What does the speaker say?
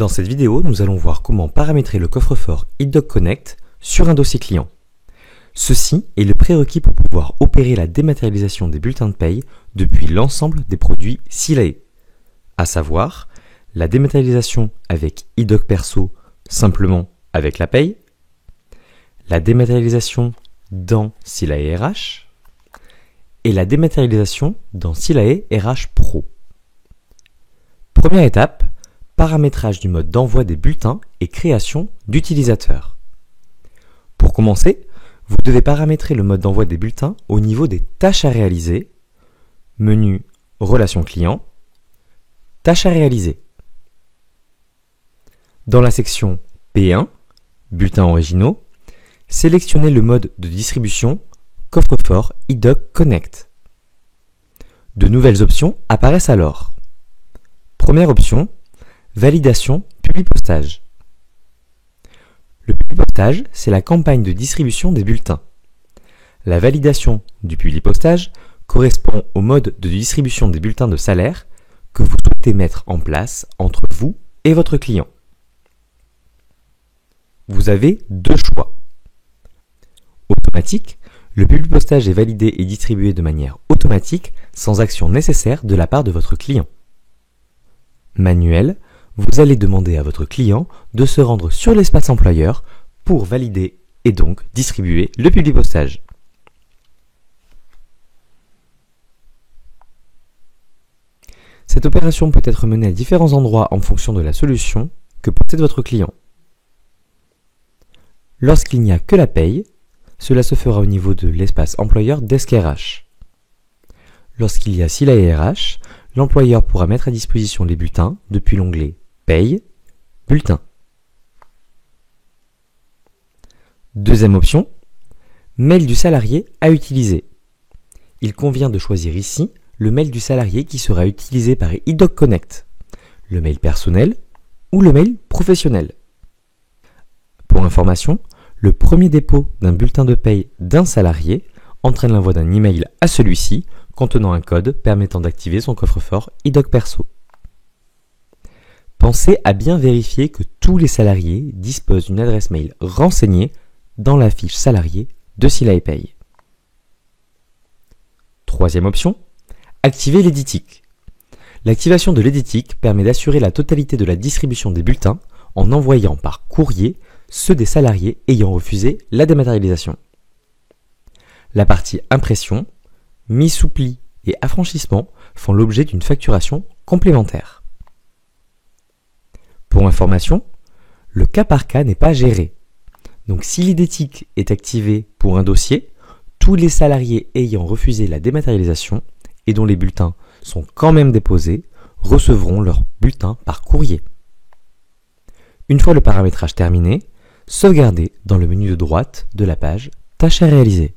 Dans cette vidéo, nous allons voir comment paramétrer le coffre-fort iDoc Connect sur un dossier client. Ceci est le prérequis pour pouvoir opérer la dématérialisation des bulletins de paye depuis l'ensemble des produits Silae, à savoir la dématérialisation avec iDoc Perso simplement avec la paye, la dématérialisation dans Silae RH et la dématérialisation dans Silae RH Pro. Première étape, paramétrage du mode d'envoi des bulletins et création d'utilisateurs. Pour commencer, vous devez paramétrer le mode d'envoi des bulletins au niveau des tâches à réaliser, menu Relations clients, tâches à réaliser. Dans la section P1, bulletins originaux, sélectionnez le mode de distribution coffre-fort iDoc Connect. De nouvelles options apparaissent alors. Première option, validation Publipostage. Le Publipostage, c'est la campagne de distribution des bulletins. La validation du Publipostage correspond au mode de distribution des bulletins de salaire que vous souhaitez mettre en place entre vous et votre client. Vous avez deux choix. Automatique, le Publipostage est validé et distribué de manière automatique sans action nécessaire de la part de votre client. Manuel, vous allez demander à votre client de se rendre sur l'espace employeur pour valider et donc distribuer le Publipostage. Cette opération peut être menée à différents endroits en fonction de la solution que possède votre client. Lorsqu'il n'y a que la paye, cela se fera au niveau de l'espace employeur Desk RH. Lorsqu'il y a Silae RH, l'employeur pourra mettre à disposition les bulletins depuis l'onglet Paye, Bulletin. Deuxième option, mail du salarié à utiliser. Il convient de choisir ici le mail du salarié qui sera utilisé par iDoc Connect, le mail personnel ou le mail professionnel. Pour information, le premier dépôt d'un bulletin de paye d'un salarié entraîne l'envoi d'un email à celui-ci contenant un code permettant d'activer son coffre-fort iDoc Perso. Pensez à bien vérifier que tous les salariés disposent d'une adresse mail renseignée dans la fiche salarié de Silae Pay. Troisième option, activer l'éditique. L'activation de l'éditique permet d'assurer la totalité de la distribution des bulletins en envoyant par courrier ceux des salariés ayant refusé la dématérialisation. La partie impression, mise sous pli et affranchissement font l'objet d'une facturation complémentaire. Pour information, le cas par cas n'est pas géré. Donc si l'éditique est activée pour un dossier, tous les salariés ayant refusé la dématérialisation et dont les bulletins sont quand même déposés recevront leur bulletin par courrier. Une fois le paramétrage terminé, sauvegardez dans le menu de droite de la page Tâches à réaliser.